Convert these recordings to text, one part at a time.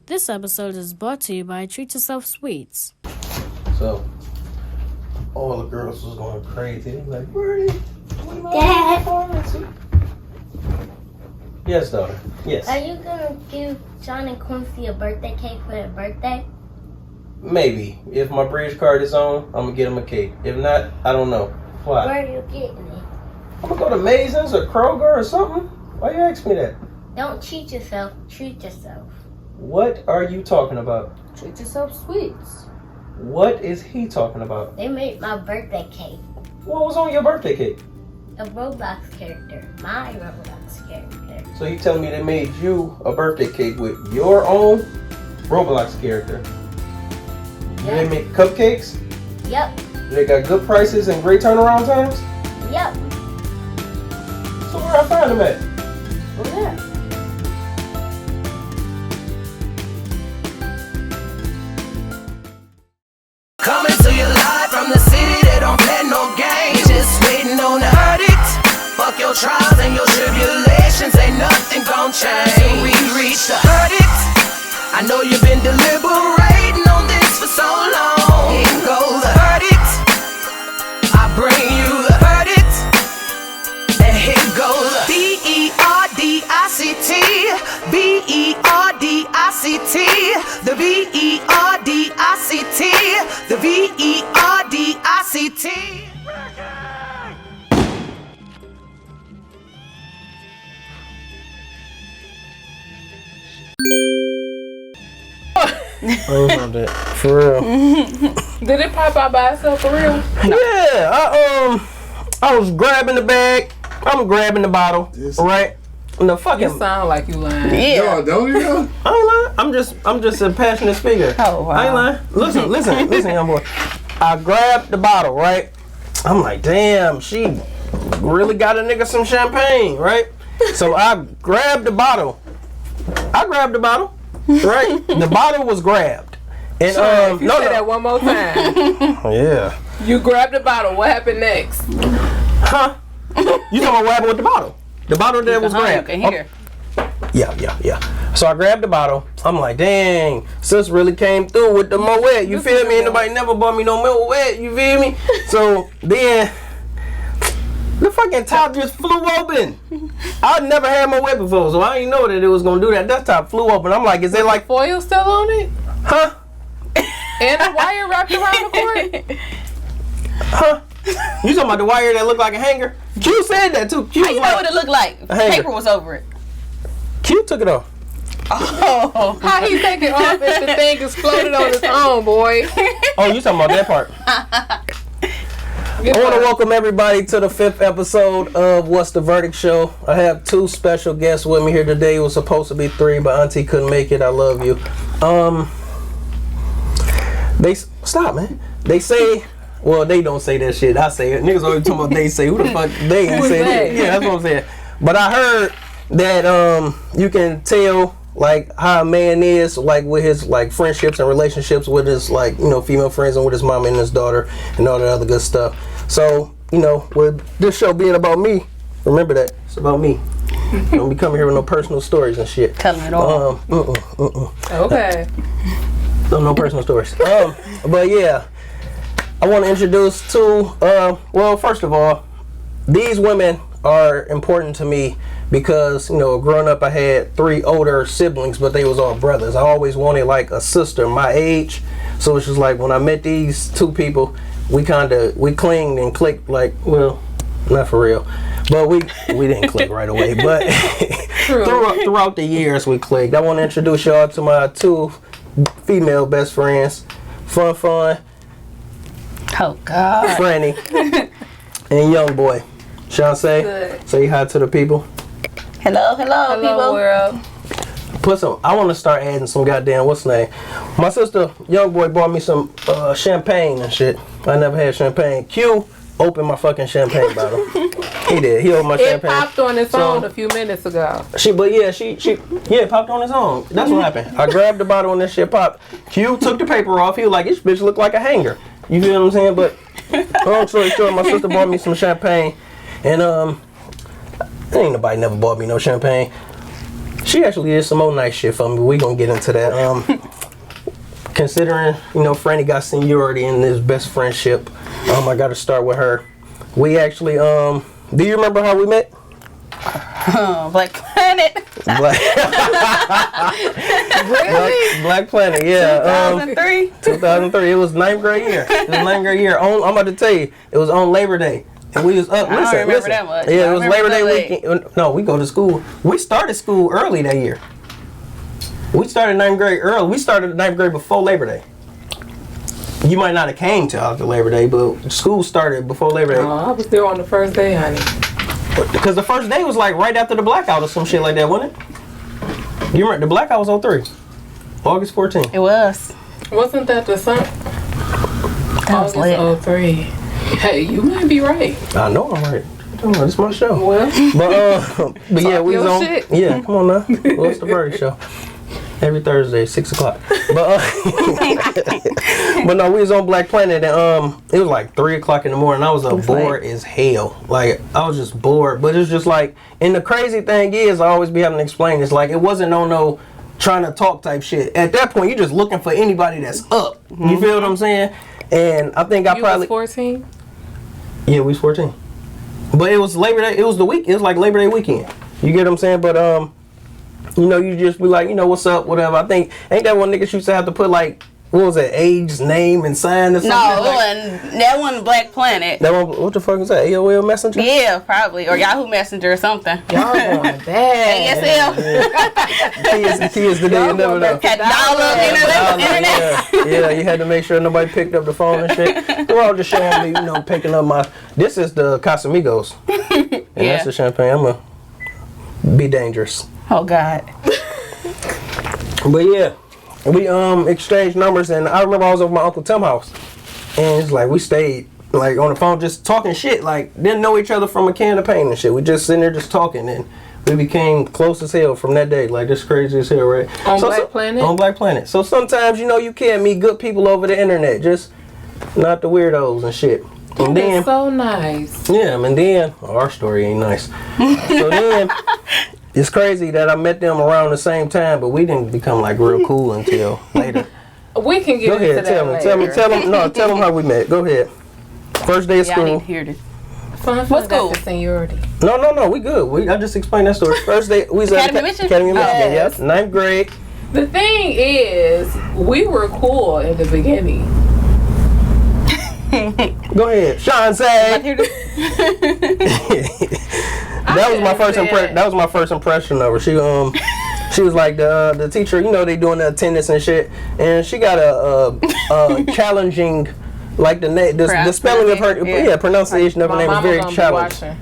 This episode is brought to you by Treat Yourself Sweets. So, all the girls was going crazy. They were like, Birdie, Dad. Yes, daughter. Yes. Are you gonna give John and Quincy a birthday cake for their birthday? Maybe. If my bridge card is on, I'm going to get them a cake. If not, I don't know. Why? Where are you getting it? I'm going to go to Mason's or Kroger or something. Why you ask me that? Don't cheat yourself, treat yourself. What are you talking about? Treat Yourself Sweets. What is he talking about? They made my birthday cake. What was on your birthday cake? A Roblox character. My Roblox character. So you telling me they made you a birthday cake with your own Roblox character? Do they make cupcakes? Yep. They got good prices and great turnaround times? Yep. So where I find them at? What's that? Coming to you live from the city that don't play no games. Just waiting on the verdict. Fuck your trials and your tribulations, ain't nothing gon' change. Till we reach the verdict. I know you've been deliberating on this for so long. Here goes the verdict. I bring you the verdict. And here goes the B-E-R-D-I-C-T. B-E-R-D-I-C-T. The B-E-R-D-I-C-T. The V-E-R-D-I-C-T. For real. Did it pop out by itself for real? Yeah, I was grabbing the bag. I'm grabbing the bottle. Yes. Right? And the fucking. You sound like you lying. No, don't you know? I ain't lying. I'm just a passionate speaker. Oh, wow. I ain't lying. Listen, young boy. I grabbed the bottle, right? I'm like, damn, she really got a nigga some champagne, right? So I grabbed the bottle. Right? The bottle was grabbed. And If you say that one more time. Yeah. You grabbed the bottle. What happened next? Huh? You talking about what happened with the bottle? The bottle that was grabbed. You can hear. Yeah. So I grabbed the bottle. I'm like, dang, sis really came through with the Moet. You feel me? Ain't nobody never bought me no Moet. You feel me? So then the fucking top just flew open. I never had Moet before, so I didn't know that it was gonna do that. That top flew open. I'm like, is it like Foil still on it? huh? And a wire wrapped around the cord? Huh? You talking about the wire that looked like a hanger? Q said that too. Q How you know what it looked like? hanger. Paper was over it. Q took it off. Oh. How he take it off if the thing exploded on its own, boy? Oh, you talking about that part? I want to welcome everybody to the 5th episode of What's the Verdict Show. I have 2 special guests with me here today. It was supposed to be 3, but Auntie couldn't make it. I love you. Stop, man. They say, well, they don't say that shit. I say it. Niggas always talking about they say. Who the fuck they ain't say that? Yeah, that's what I'm saying. But I heard that you can tell like how a man is like with his like friendships and relationships with his like female friends and with his mom and his daughter and all that other good stuff. So with this show being about me, remember that it's about me. Don't be coming here with no personal stories and shit. Telling it all. Okay. No personal stories. But yeah, I want to introduce 2. Well, first of all, these women are important to me because growing up I had 3 older siblings, but they was all brothers. I always wanted like a sister my age, so it's just like when I met these 2 people, we clinged and clicked like, well, not for real, but we didn't click right away, but throughout the years we clicked. I want to introduce y'all to my 2 female best friends, Fun, Oh, God. Franny, and Young Boy. Shanse, say hi to the people. Hello, people. World. I want to start adding some goddamn what's the name. My sister, Young Boy, bought me some champagne and shit. I never had champagne. Q opened my fucking champagne bottle. He did. He opened my champagne. It popped on its own a few minutes ago. It popped on its own. That's what happened. I grabbed the bottle and this shit popped. Q took the paper off. He was like, this bitch look like a hanger. You feel what I'm saying? But long story short, my sister bought me some champagne, and ain't nobody never bought me no champagne. She actually did some more nice shit for me, but we gonna get into that. Considering, Franny got seniority in this best friendship, I gotta start with her. We actually, do you remember how we met? Black Planet. Black Planet, yeah. 2003. 2003. It was 9th grade year. I'm about to tell you, it was on Labor Day. And we was up. I don't remember that much. Yeah, it was Labor Day weekend. No, we go to school. We started school early that year. We started 9th grade early. We started 9th grade before Labor Day. You might not have came till after Labor Day, but school started before Labor Day. Oh, I was there on the first day, honey. Because the first day was like right after the blackout or some shit like that, wasn't it? You remember the blackout was 03. August 14th. It was. Wasn't that the sun? That was lit. August 03. Hey, you might be right. I know I'm right. This is my show. Well, But yeah, we was your on. shit. Yeah, come on now. What's the Birdie Show? Every Thursday, 6 o'clock. But but no, we was on Black Planet, and it was like 3 o'clock in the morning. I was bored as hell. Like I was just bored. But it's just like, and the crazy thing is, I always be having to explain. It's like it wasn't no trying to talk type shit. At that point, you're just looking for anybody that's up. You feel what I'm saying? And I think you was 14? Yeah, we was 14. But it was Labor Day. It was the week. It was like Labor Day weekend. You get what I'm saying? But you just be like, what's up, whatever. I think ain't that one niggas used to have to put like, what was that, age, name, and sign or something? No, that wasn't Black Planet. That one, what the fuck is that? AOL Messenger? Yeah, probably, or Yahoo Messenger or something. Y'all going bad. ASL. Kids today, you never know. Had dial-up internet. Yeah, you had to make sure nobody picked up the phone and shit. They're all just showing me, picking up my. This is the Casamigos, and that's the champagne. I'ma be dangerous. Oh God. But yeah, we exchanged numbers, and I remember I was over my Uncle Tim's house, and it's like we stayed like on the phone just talking shit, like didn't know each other from a can of paint and shit. We just sitting there just talking, and we became close as hell from that day. Like, this crazy as hell, right? On Black Planet? On Black Planet. So sometimes, you can meet good people over the internet, just not the weirdos and shit. And then, it's so nice. Yeah, and then our story ain't nice. So then it's crazy that I met them around the same time, but we didn't become like real cool until later. We can get into that later. Tell them how we met. Go ahead. First day of school. I need to hear this. What's cool? Seniority. No, we good. I just explained that story. First day, we was at Academy of Michigan. Yep, 9th grade. The thing is, we were cool in the beginning. Go ahead, Sean. Say. That was my first impression. That was my first impression of her. She was like the teacher. They doing the attendance and shit, and she got a challenging, like the spelling of her pronunciation of her name was very challenging.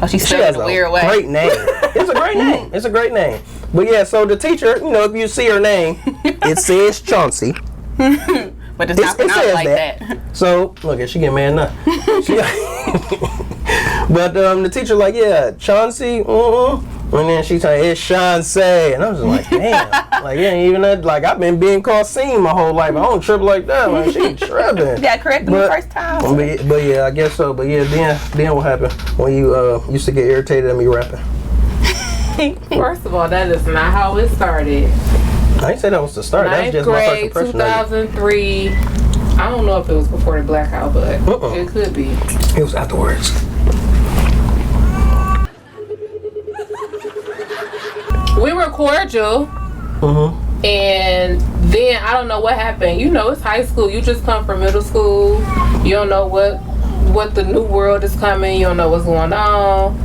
Oh, she has a weird way. Great name. It's a great name. It's a great name. But yeah, so the teacher, if you see her name, it says Chauncey. But it's not pronounced like that. So look, she getting mad now. But the teacher like, yeah, Chauncey, and then she said, it's Chauncey, and I was just like, damn, like it ain't even that. Like I've been being called Scene my whole life. I don't trip like that. Like she tripping. Yeah, correct me the first time. But yeah, I guess so. But yeah, then what happened when you used to get irritated at me rapping? First of all, that is not how it started. I didn't say that was the start. That was just my first impression. 2003. I don't know if it was before the blackout, but it could be. It was afterwards. We were cordial, and then I don't know what happened. It's high school. You just come from middle school. You don't know what the new world is coming. You don't know what's going on.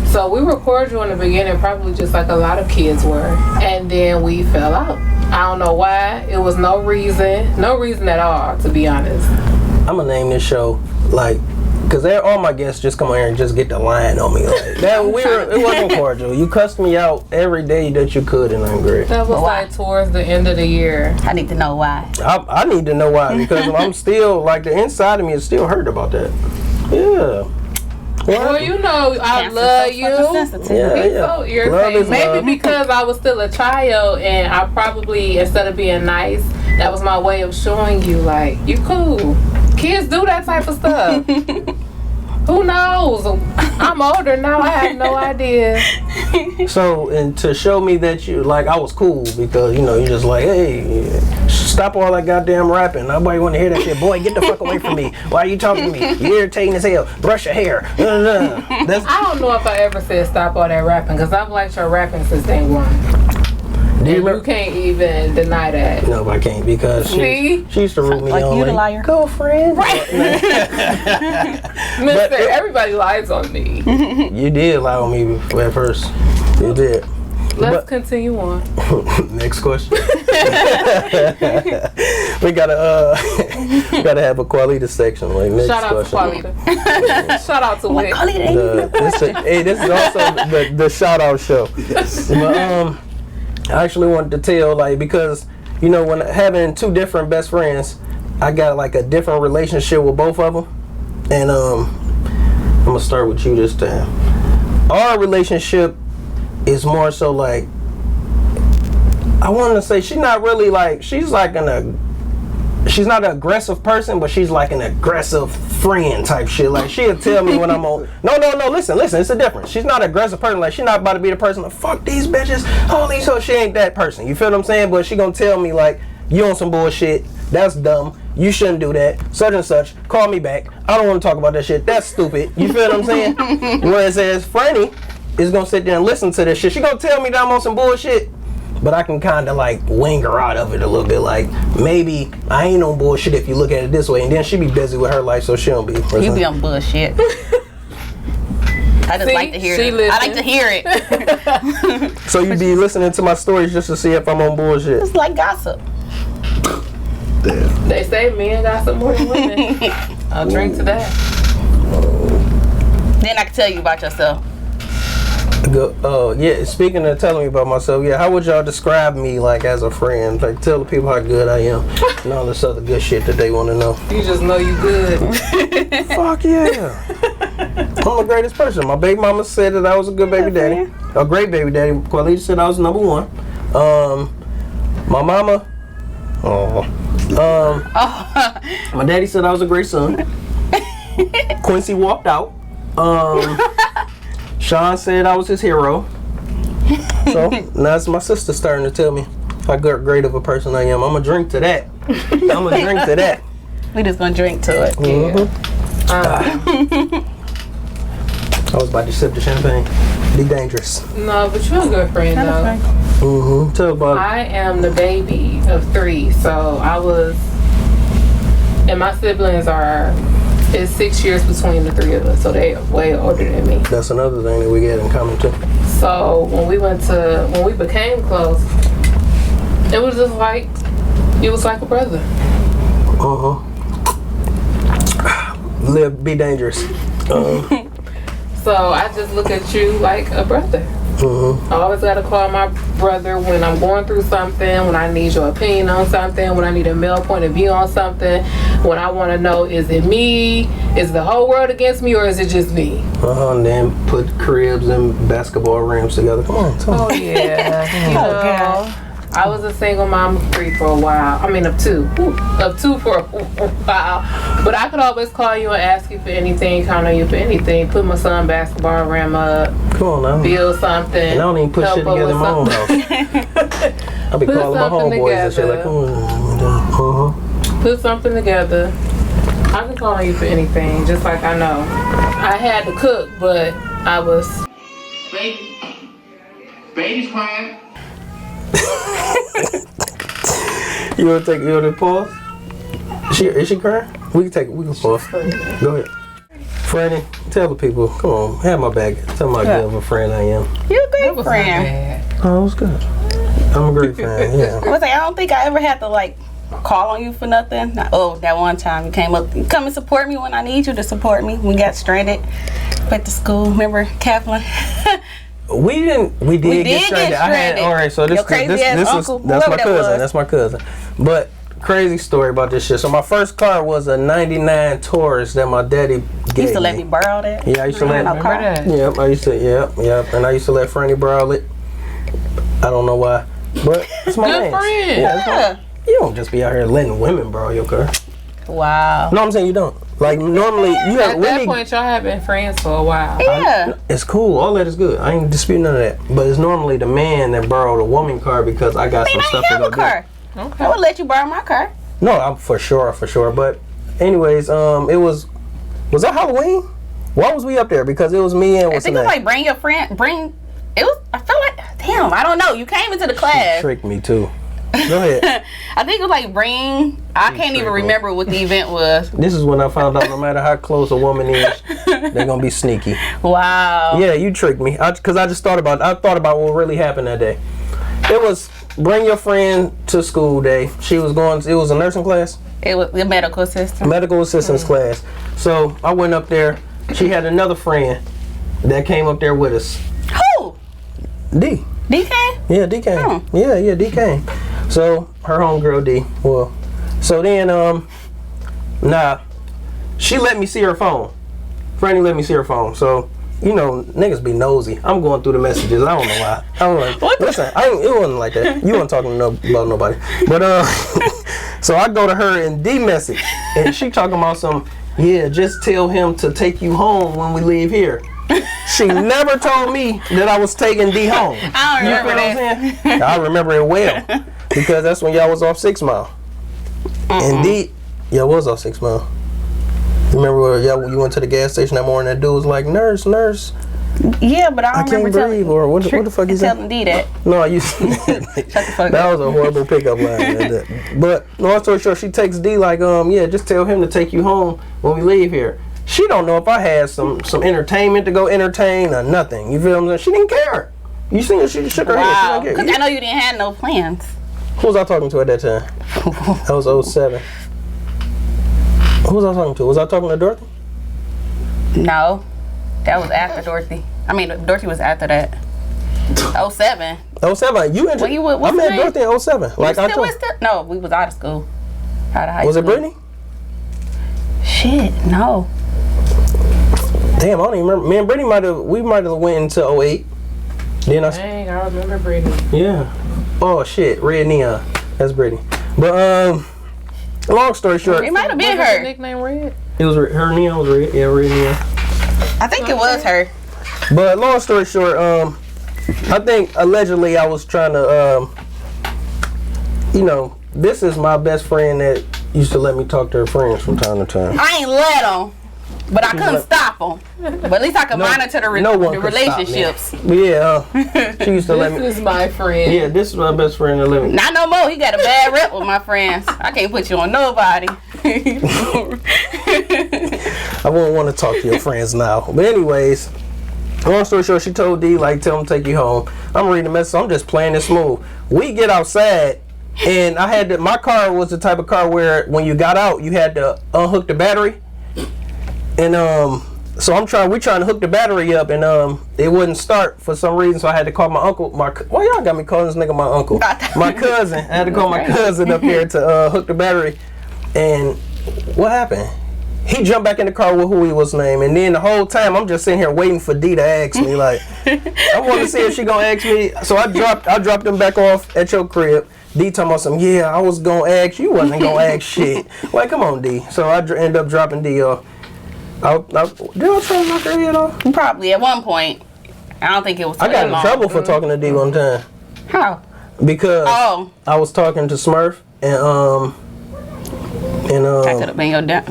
So we were cordial in the beginning, probably just like a lot of kids were. And then we fell out. I don't know why. It was no reason at all, to be honest. I'm gonna name this show because all my guests just come on here and just get the line on me. Like that. It wasn't cordial. You cussed me out every day that you could in 9th grade. That was like towards the end of the year. I need to know why. I need to know why, because I'm still like the inside of me is still hurt about that. Yeah. Well, I love you. Yeah. So irritating. Maybe because I was still a child, and I probably, instead of being nice, that was my way of showing you, like, you cool. Kids do that type of stuff. Who knows? I'm older now. I have no idea. So, and to show me that you, like, I was cool because, you know, you just like, hey, stop all that goddamn rapping. Nobody want to hear that shit. Boy, get the fuck away from me. Why are you talking to me? You're irritating as hell. Brush your hair. That's, I don't know if I ever said stop all that rapping because I've liked your rapping since day one. do you You can't even deny that. No, I can't because she used to root me Like on. you the liar. Girlfriend. Mister, everybody lies on me. You did lie on me at first. You did. Let's continue on. Next question. we gotta have a Qualita section. Like next Shout out question. to Qualita. Shout out to Wick. This is also the shout out show. But, I actually wanted to tell, like, because, you know, when having two different best friends, I got like a different relationship with both of them. And I'm gonna start with you this time. Our relationship is more so like, I want to say she's not really like, she's not an aggressive person, but she's like an aggressive friend type shit. Like, she'll tell me when I'm on, no, listen, it's a difference. She's not an aggressive person. Like, she's not about to be the person like, fuck these bitches, all these hoes. She ain't that person. You feel what I'm saying? But she gonna tell me like, you on some bullshit, that's dumb, you shouldn't do that, such and such, call me back, I don't want to talk about that shit, that's stupid. You feel what I'm saying? Whereas Franny is gonna sit there and listen to this shit. She gonna tell me that I'm on some bullshit, but I can kind of like wing her out of it a little bit. Like, maybe I ain't on bullshit if you look at it this way, and then she be busy with her life, so she don't be. You be on bullshit. I just like to hear it. I like to hear it. So you be listening to my stories just to see if I'm on bullshit. It's like gossip. Damn. They say men gossip more than women. I'll drink to that. Then I can tell you about yourself. Yeah, speaking of telling me about myself, yeah, how would y'all describe me, like, as a friend? Like, tell the people how good I am and all this other good shit that they want to know. You just know you good. Fuck yeah. I'm the greatest person. My baby mama said that I was a good baby daddy. A great baby daddy. Qualita said I was number one. My mama, my daddy said I was a great son. Quincy walked out. Sean said I was his hero. So now it's my sister starting to tell me how great of a person I am. I'm gonna drink to that. We just gonna drink to it. Mm-hmm. I was about to sip the champagne. Be dangerous. No, but you're a good friend though. Mm-hmm. Tell about it. I am the baby of 3, so and my siblings it's 6 years between the 3 of us, so they are way older than me. That's another thing that we get in common too. So when we became close, it was just like, it was like a brother. Be dangerous. So I just look at you like a brother. I always gotta call my brother when I'm going through something, when I need your opinion on something, when I need a male point of view on something, when I want to know, is it me? Is the whole world against me, or is it just me? And then put cribs and basketball rims together. Come on, tell me. Oh yeah. You know, I was a single mom of 3 for a while. I mean, of 2. Of 2 for a while. But I could always call you and ask you for anything, count on you for anything. Put my son basketball rim up. Come on now. Build something. And I don't even put shit together in my own house. I be calling my homeboys and shit like, Put something together. I can call on you for anything, just like I know. I had to cook, but I was... Baby's crying. You want to pause? Is she crying? We can pause. Go ahead. Franny, tell the people, come on, have my back. Tell my good of a friend I am. You're a great friend. Oh, it was good. I'm a great friend, yeah. I don't think I ever had to like call on you for nothing. Oh, that one time you came up, you come and support me when I need you to support me. We got stranded at the school. Remember, Kathleen? We did get stranded. All right, so that's my cousin. But crazy story about this shit. So my first car was a '99 Taurus that my daddy gave me. You used to let me borrow that? Yeah, I used to let. that. Yep, I used to. Yep, and I used to let Franny borrow it. I don't know why, but it's my good friend. Yeah. You don't just be out here letting women borrow your car. Wow. No, I'm saying you don't. Like normally, you have At that point, y'all have been friends for a while. Yeah. It's cool. All that is good. I ain't disputing none of that. But it's normally the man that borrowed a woman car because I got some I stuff ain't to have go a car. Okay. I would let you borrow my car. do. No, I'm for sure. But anyways, it was that Halloween? Why was we up there? Because it was me and I what's think the it was name? like bring your friend. It was. I feel like damn. I don't know. You came into the class. Tricked me too. Go ahead. I think it was like bring. I can't even remember what the event was. This is when I found out no matter how close a woman is, they're gonna be sneaky. Wow. Yeah, you tricked me. Because I just thought about what really happened that day. It was bring your friend to school day. She was going. It was a nursing class. It was the medical assistant. Medical assistance class. So I went up there. She had another friend that came up there with us. Who? D. DK? Yeah, D came. Hmm. Yeah, D came. So her homegirl D. Well, so then she let me see her phone. Franny let me see her phone. So you know, niggas be nosy. I'm going through the messages. I don't know why. I'm like, listen, it wasn't like that. You weren't talking about nobody. But so I go to her and D message, and she talking about some. Yeah, just tell him to take you home when we leave here. She never told me that I was taking D home. I don't remember that. I remember it well because that's when y'all was off 6 Mile. And D, y'all was off 6 Mile. Remember where you went to the gas station that morning? That dude was like, "Nurse." Yeah, but I I don't can't remember breathe, or what the fuck is that? telling D that. No, you. fuck That up. was a horrible pickup line. But long story short, she takes D like, yeah, just tell him to take you home when we leave here. She don't know if I had some entertainment to go entertain or nothing. You feel what I'm saying? She didn't care. You seen her? She just shook her Wow. head. She didn't Because care. I know you didn't have no plans. Who was I talking to at that time? That was 07. Who was I talking to? Was I talking to Dorothy? No. That was after Dorothy. I mean, Dorothy was after that. 07. 07. You Well, you what's I met the name? Dorothy in 07. Like I told. No, we was out of school. Out of high Was school. it Brittany? Shit, no. Damn, I don't even remember. Me and Brittany might have went into 08. Then Dang, I remember Brittany. yeah. Oh shit, Red Neon. That's Brittany. But long story short, It might have been Was her her. nickname Red? it was her neon was red. Yeah, Red Neon. I think it was her. But long story short, I think allegedly I was trying to, this is my best friend that used to let me talk to her friends from time to time. I ain't let them, but I couldn't stop them. But at least I could monitor the No one the could stop me. relationships. But yeah, she used to let me. This is my friend. Yeah, this is my best friend that let me. Not no more. He got a bad rep with my friends. I can't put you on nobody. I wouldn't want to talk to your friends now. But anyways, long story short, she told D, like, tell him to take you home. I'm reading the message. I'm just playing it smooth. We get outside, and I had my car was the type of car where when you got out, you had to unhook the battery. And so we're trying to hook the battery up, and it wouldn't start for some reason. So I had to call my uncle. Why y'all got me calling this nigga my uncle? My cousin. I had to call my cousin up here to hook the battery. And what happened? He jumped back in the car with who he was named, and then the whole time I'm just sitting here waiting for D to ask me. Like, I want to see if she gonna ask me. So I dropped him back off at your crib. D talking about some. Yeah, I was gonna ask you. Wasn't gonna ask shit. Like, come on, D. So I end up dropping D off. Did I try to knock her head off? Probably at one point. I don't think it was. I got in long. trouble for talking to D one time How? because Oh, I was talking to Smurf and that could have been your down.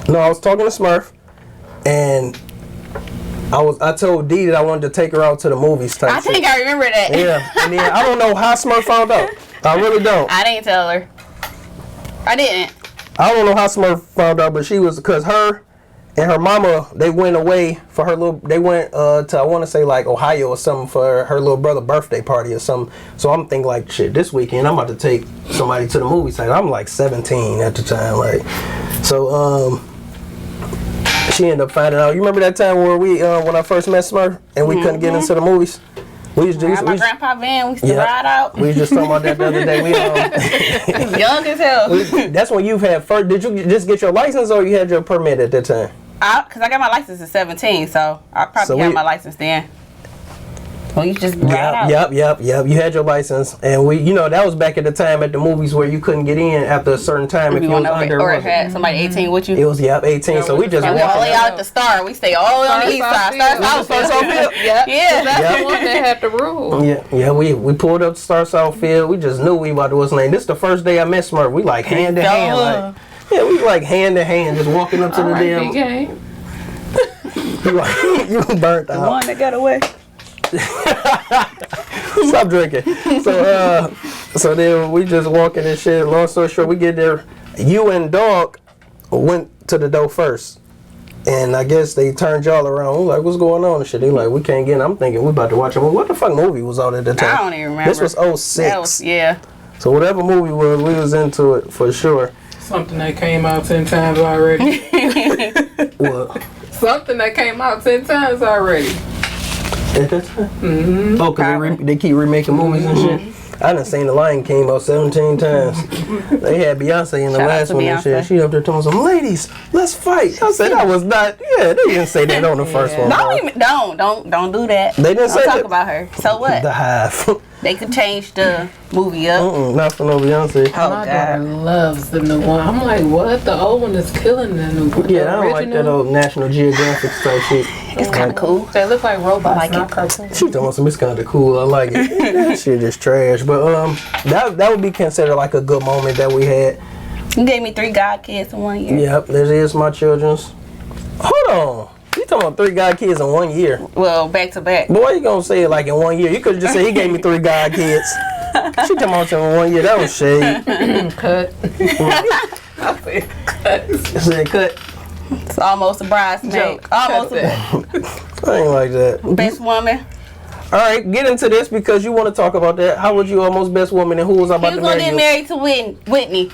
no, I was talking to Smurf, and I told D that I wanted to take her out to the movies type I shit. think I remember that. Yeah, and then I don't know how Smurf found out. I really don't. I didn't tell her. I didn't. I don't know how Smurf found out, but she was because her and her mama, they went away for her little. They went to I want to say like Ohio or something for her little brother birthday party or something. So I'm thinking like shit. This weekend I'm about to take somebody to the movie site. I'm like 17 at the time, like so. She ended up finding out. You remember that time where we when I first met Smurf and we couldn't get into the movies? We used to. My grandpa van, we used to Yeah. ride out. We was just talking about that the other day. Young as hell. That's when you've had first. Did you just get your license or you had your permit at that time? Because I got my license at 17, so I probably So had we- my license then. Well, you just ride out. Yep. You had your license, and we, that was back at the time at the movies where you couldn't get in after a certain time if you was under. Or had somebody 18 with you. It was 18. So we just and we all the way out at the Star. We stay all the way on the east side. Star Southfield. Yeah. That's the one that had the rule. Yeah. We pulled up to Star Southfield. We just knew we about to what's name. This is the first day I met Smurf. We like hand to hand, we like hand to hand, just walking up to the damn. Game. You burnt out. The one that got away. Stop drinking. So then we just walking and shit. Long story short, we get there. You and Dog went to the door first, and I guess they turned y'all around. We're like, what's going on and shit? They like, we can't get in. I'm thinking we about to watch a movie. What the fuck movie was on at the time? I don't even remember. This was 06. Yeah. So whatever movie was, we was into it for sure. Something that came out 10 times already. What? Something that came out 10 times already. At that time? Mm-hmm. Oh, because they keep remaking movies and shit? I done seen The Lion King about 17 times. They had Beyonce in the last one and shit. She up there telling some ladies, let's fight. I said that was not. Yeah, they didn't say that on the first one. Don't do that. They didn't say talk that. about her. So what? The Hive. They could change the movie up. Not for no Beyonce. Oh My God. daughter loves the new one. I'm like, what? The old one is killing the new one. Yeah, I don't like that old National Geographic type shit. It's kind of cool. They look like robots, like not it. cartoons. She told me it's kind of cool. I like it. That shit is trash. But that would be considered like a good moment that we had. You gave me 3 god kids in 1 year. Yep, this is my children's. Hold on. You talking about 3 god kids in 1 year? Well, back to back. Boy, you gonna say it like in 1 year? You could have just said he gave me 3 god kids. She talking about you in 1 year. That was shade. Cut. I said cut. I said cut. It's almost a bridesmaid. Almost a I ain't like that. best woman. All right, get into this because you want to talk about that. How was you almost best woman and who was I about He to was gonna marry get you? married to Whitney.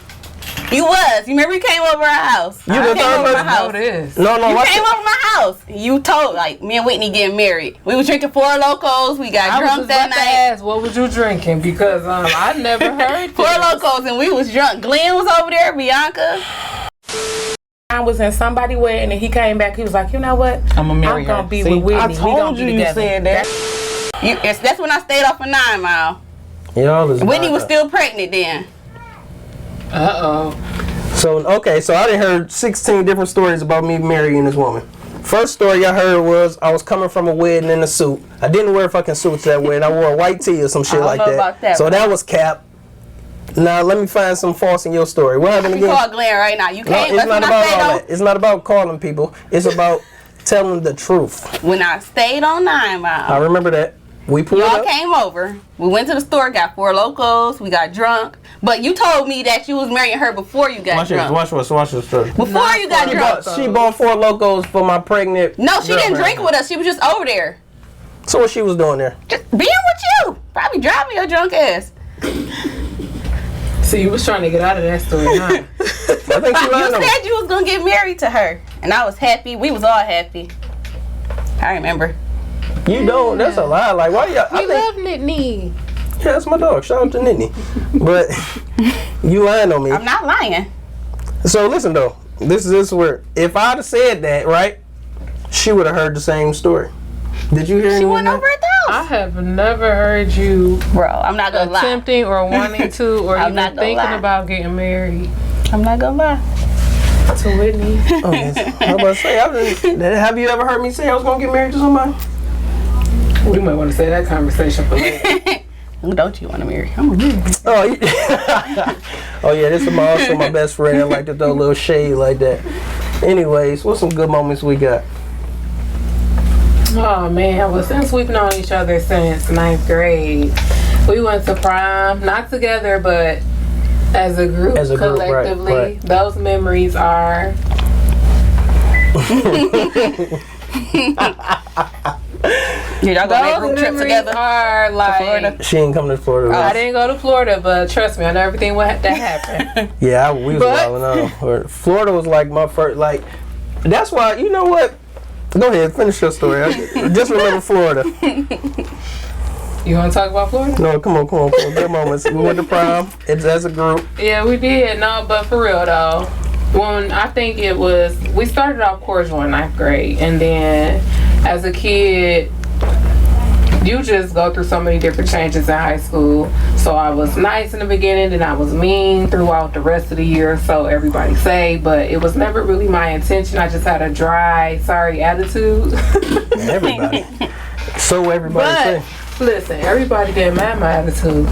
You was. You remember you came over our house? You I the came third over my person? house. No, it is. No, You watch came it. over my house. You told me and Whitney getting married. We was drinking 4 Locos. We got I was drunk just that about to night. ask, what was you drinking? Because I never heard 4 this. Locos and we was drunk. Glenn was over there. Bianca. I was in somebody's wedding and he came back. He was like, you know what? I'm gonna be with Whitney. I We told gonna you be you together. said that. That's when I stayed off of 9 Mile. Y'all is Whitney not- was still pregnant then. So I done heard 16 different stories about me marrying this woman. First story I heard was I was coming from a wedding in a suit. I didn't wear fucking suits that wedding. I wore a white tee or some shit don't like know that. about that So one. that was cap. Now let me find some false in your story. What happened You again? call Glenn right now. You No, can't. it's That's not when I about stayed all on. that. It's not about calling people. It's about telling the truth. When I stayed on 9 Mile. I remember that. We pulled Y'all up. came over. We went to the store, got 4 Locos. We got drunk. But you told me that you was marrying her before you got drunk. Watch this story. Before you got drunk. She bought 4 Locos for my pregnant. No, she didn't girlfriend. drink with us. She was just over there. So what she was doing there? Just being with you. Probably driving your drunk ass. So you was trying to get out of that story, huh? I think she You lied on me. said you was going to get married to her. And I was happy. We was all happy. I remember. You don't. That's a lie. Like why y'all? We love Nittany. Yeah, that's my dog. Shout out to Nittany. But you lying on me. I'm not lying. So listen though, this is where if I'd have said that, right, she would have heard the same story. Did you hear She anything? went over at the I house. have never heard you Bro, I'm not going to lie. attempting or wanting to or I'm even not gonna thinking lie. about getting married I'm not going to lie. to Whitney. Oh, yes. I was about to say, have you ever heard me say I was gonna get married to somebody? We might want to say that conversation for later. Who don't you want to marry? I'm going to marry. Oh, oh yeah, this is also my best friend. I like to throw a little shade like that. Anyways, what's some good moments we got? Oh man, well since we've known each other since 9th grade, we went to prom, not together but as a group, As a group, right, collectively. right. Those memories are Did y'all go on that those group trip memories together? are like Florida? She ain't coming to Florida. I didn't go to Florida, but trust me, I know everything that happened. Yeah, we was But- wilding out. Florida was like my first, like, that's why, you know what? Go ahead, finish your story. I just remember Florida. You want to talk about Florida? No, come on. Good moments. We went to prom. It's as a group. Yeah, we did. No, but for real though, when I think it was, we started off cordial in 9th grade, and then as a kid, you just go through so many different changes in high school. So I was nice in the beginning, then I was mean throughout the rest of the year, so everybody say, but it was never really my intention. I just had a dry, sorry attitude. Everybody. So everybody say. Listen, everybody get mad at my attitude.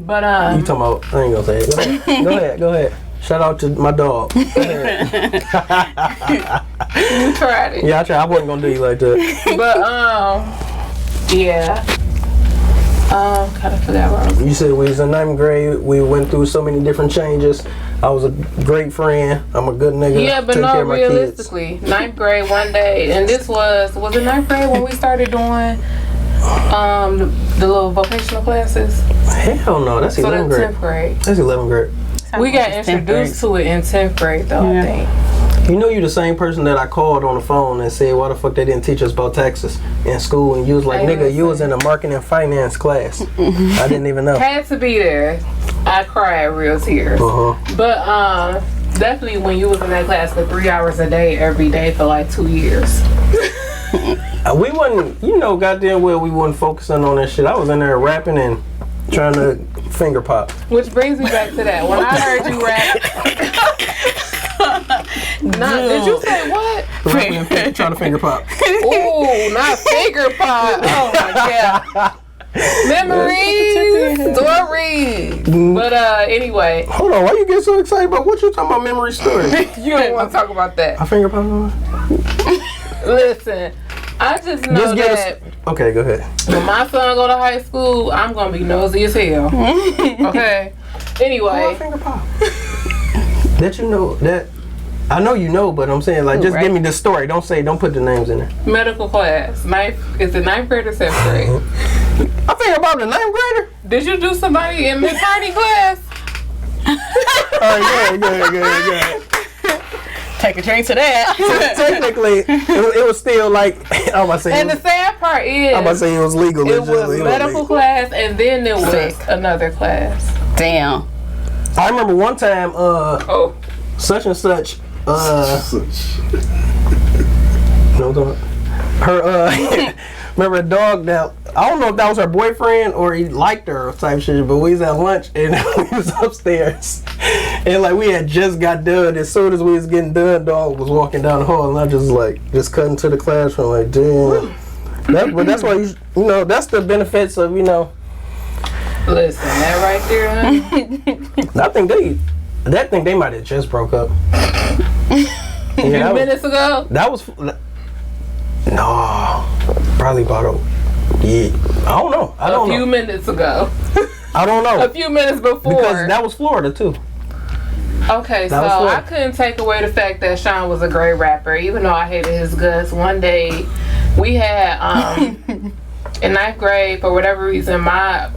But You talking about, I ain't gonna say it. Go ahead. Shout out to my dog. Go ahead. You tried it. Yeah, I tried. I wasn't gonna do you like that. But yeah. Kind of forgot where I was. You said we was in 9th grade. We went through so many different changes. I was a great friend. I'm a good nigga. Yeah, but Take care no, of my realistically, 9th grade one day, and this was it 9th grade when we started doing the little vocational classes? Hell no, that's So 11th that's grade. 10th grade. That's 11th grade. We got introduced to it in 10th grade though, I think. You know, you the same person that I called on the phone and said, why the fuck they didn't teach us about taxes in school? And you was like, nigga, you was in a marketing and finance class. I didn't even know. Had to be there. I cried real tears. But definitely when you was in that class for 3 hours a day every day for like 2 years. We wasn't, you know, goddamn well we wasn't focusing on that shit. I was in there rapping and trying to finger pop. Which brings me back to that. When I heard you rap, did you say what? Rapping and trying to finger pop. Ooh, not finger pop. Oh my god. Memories, stories. But anyway. Hold on, why you get so excited about what you talking about memory stories? You don't want to talk about that. I finger pop on? Listen, I just know that okay, go ahead. when my son go to high school, I'm gonna be nosy as hell. Okay. Anyway. Finger pop. That you know that. I know you know, but I'm saying like just give me the story. Don't put the names in there. Medical class. Is it 9th grade or 7th grade? I think about the 9th grader. Did you do somebody in Miss Hardy class? Alright, good. Take a drink to that. Technically, it was still like I was about to say. And the sad part is, I'm about to say it was legal. it was medical class, and then there was Sick. another class. Damn. I remember one time, such and such, no, don't. Her, remember a dog that, I don't know if that was her boyfriend or he liked her or type shit, but we was at lunch and we was upstairs. And like we had just got done. As soon as we was getting done, dog was walking down the hall and I just cut into the classroom like, damn. But that's why, you know, that's the benefits of, you know. Listen, that right there, huh? I think they might have just broke up. A few minutes ago? That was, no, probably about I don't know. I don't know. A few minutes ago. I don't know. A few minutes before. Because that was Florida too. Okay, so I couldn't take away the fact that Sean was a great rapper, even though I hated his guts. One day, we had, in 9th grade, for whatever reason, my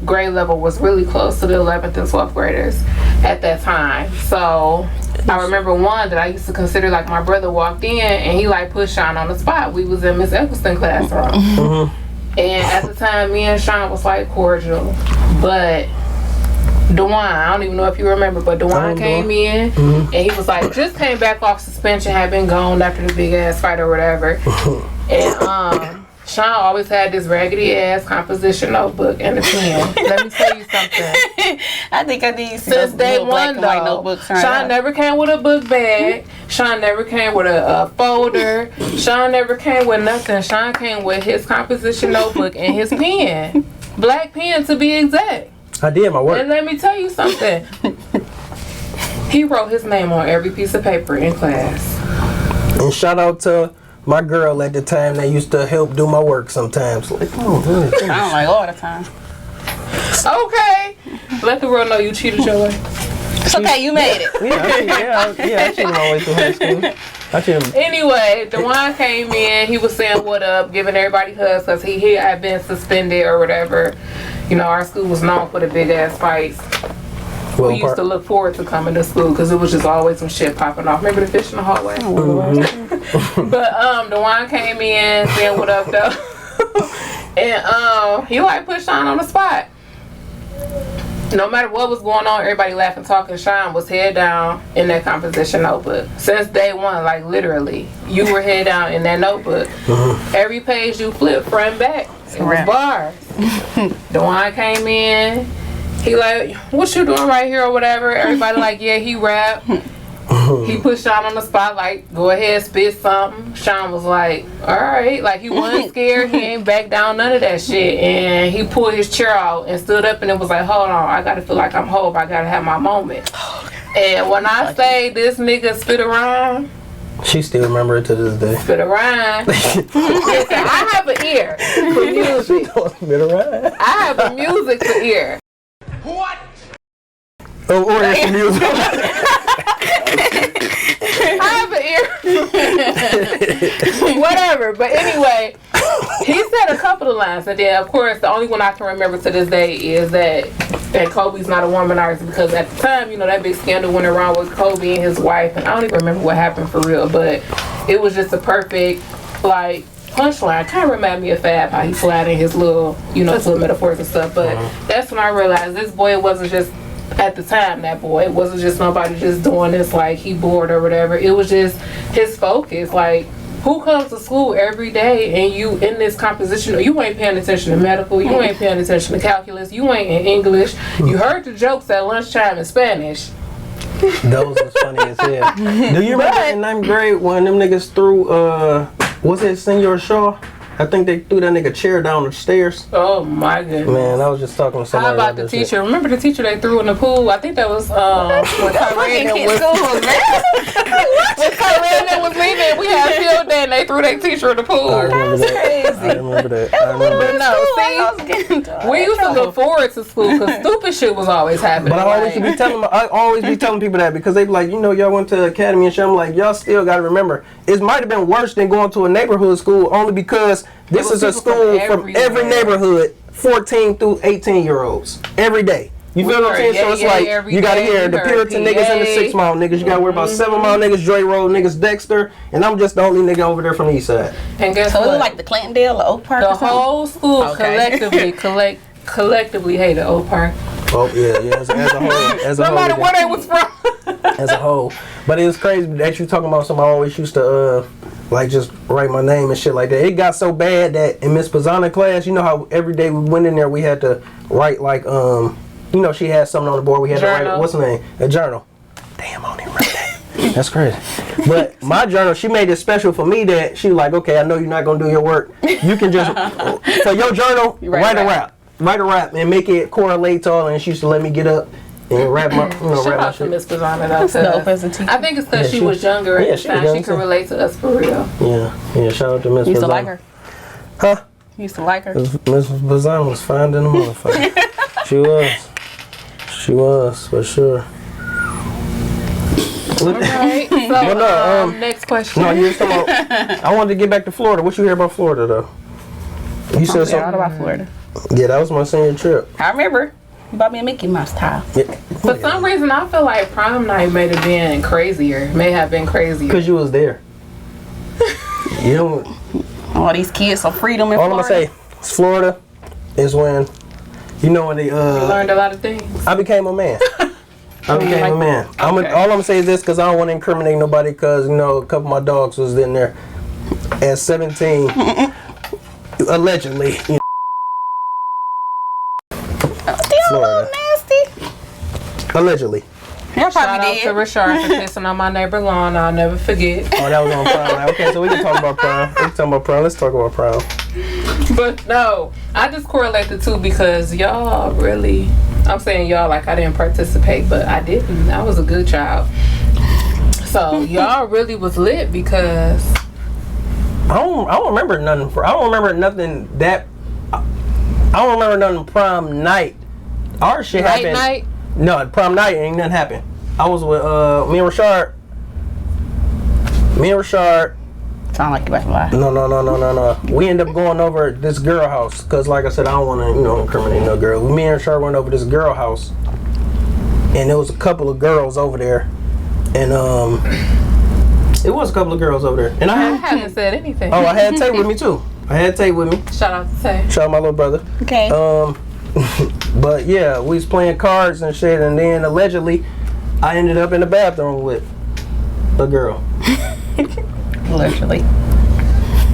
grade level was really close to the 11th and 12th graders at that time. So I remember one that I used to consider like my brother walked in and he like put Sean on the spot. We was in Miss Eccleston classroom. And at the time, me and Sean was like cordial. But DeJuan, I don't even know if you remember, but DeJuan came in and he was like, just came back off suspension, had been gone after the big ass fight or whatever. And Sean always had this raggedy ass composition notebook and a pen. Let me tell you something. I think I need Since day one, though, Sean never came with a book bag. Sean never came with a folder. Sean never came with nothing. Sean came with his composition notebook and his pen. Black pen, to be exact. I did my work. And let me tell you something. He wrote his name on every piece of paper in class. And shout out to my girl at the time that used to help do my work sometimes. Like, I don't like all the time. Okay. Let the world know you cheated your way. It's okay, you made it. I cheated my way through high school. Anyway, DeJuan came in. He was saying what up, giving everybody hugs because he had been suspended or whatever. You know, our school was known for the big ass fights. We used to look forward to coming to school because it was just always some shit popping off. Remember the fish in the hallway? But DeJuan came in saying what up though. And he like put Sean on the spot. no matter what was going on, everybody laughing, talking. Sean was head down in that composition notebook since day one. Like literally, you were head down in that notebook. Every page you flip, front and back, it was bars. Dewan came in. He like, what you doing right here or whatever? Everybody like, yeah, he rap. He put Sean on the spot, like, go ahead, spit something. Sean was like, all right. Like, he wasn't scared. He ain't back down, none of that shit. And he pulled his chair out and stood up and it was like, hold on, I gotta feel like I'm Hope. I gotta have my moment. And when I say this nigga spit a rhyme, she still remember it to this day. spit a rhyme. Listen, I have an ear for music. Spit a rhyme. I have a music for ear. What? Oh, or it's music. I have an ear. Whatever. But anyway, he said a couple of lines. And then, of course, the only one I can remember to this day is that Kobe's not a womanizer, because at the time, you know, that big scandal went around with Kobe and his wife. And I don't even remember what happened for real. But it was just a perfect, like, punchline. Kind of remind me of Fab, how he slid in his little, you know, his little metaphors and stuff. But that's when I realized this boy wasn't just, at the time, that boy, it wasn't just nobody just doing this like he bored or whatever. It was just his focus. Like, who comes to school every day and you in this composition, you ain't paying attention to medical, you ain't paying attention to calculus, you ain't in English, you heard the jokes at lunchtime in Spanish. Those was funny as hell. Do you remember in 9th grade when them niggas threw, was it Senor Shaw? I think they threw that nigga chair down the stairs. Oh my goodness. Man, I was just talking to somebody. How about the teacher? Shit. Remember the teacher they threw in the pool? I think that was when Kyrie was leaving. We had field day and they threw their teacher in the pool. I remember that. Crazy. I remember that. I remember But that. no, see, we used to look forward to school because stupid shit was always happening. But I always be telling people that because they be like, you know, y'all went to the academy and shit. I'm like, y'all still got to remember, it might have been worse than going to a neighborhood school only because this is a school from every neighborhood, 14 through 18-year-olds, every day. You feel what I'm saying? So it's like, you got to hear the Puritan niggas and the 6 Mile niggas. You got to worry about 7 Mile niggas, Dre Road niggas, Dexter, and I'm just the only nigga over there from the east side. And guess So what? it was like the Clintondale or Oak Park The or something? whole school Okay. collectively hated Oak Park. Oh, yeah, as a whole. No matter where they was from. As a whole. But it was crazy that you talking about something I always used to, like, just write my name and shit like that. It got so bad that in Miss Pizzana class, you know how every day we went in there, we had to write, like, you know, she had something on the board. We had to write, what's the name? A journal. Damn, I don't even write that. That's crazy. But my journal, she made it special for me that she was like, okay, I know you're not going to do your work. You can just, for your journal, write a rap. Write a rap and make it correlate to all. And she used to let me get up and rap my, Shout out to Miss Pizzana though. Dope as a teacher. I think it's because she was younger at the time. She could relate to us for real. Yeah, shout out to Miss Pizzana. You used to like her? Huh? You used to like her? Miss Pizzana was fine than a motherfucker. She was, for sure. Alright, so next question. No, you was talking about, I wanted to get back to Florida. What you hear about Florida, though? You said something about Florida. Yeah, that was my senior trip. I remember. You bought me a Mickey Mouse towel. Yeah. For some reason, I feel like prom night may have been crazier. Because you was there. You know, All these kids so freedom in all Florida. I'm going to say is Florida is when, you know, when they, You learned a lot of things. I became a man. All I'm going to say is this because I don't want to incriminate nobody because, you know, a couple of my dogs was in there at 17, allegedly, you know. Florida. Nasty. Allegedly. Y'all Shout probably out to did. Rashard for pissing on my neighbor lawn. I'll never forget. Oh, that was on prom. Okay, so we can talk about prom. Let's talk about prom. But no, I just correlate the two because y'all really, I'm saying y'all like I didn't participate, but I didn't. I was a good child. So y'all really was lit because I don't remember nothing. I don't remember nothing prom night. Our shit happened. night. No, prom night ain't nothing happened. I was with me and Rashard. Sound like you about to lie. No. We ended up going over this girl house because, like I said, I don't want to, incriminate no girl. Me and Rashard went over this girl house, and there was a couple of girls over there, and it was a couple of girls over there, and I haven't said anything. Oh, I had Tay with me too. Shout out to Tay. Shout out my little brother. Okay. But yeah, we was playing cards and shit, and then allegedly, I ended up in the bathroom with a girl. Literally.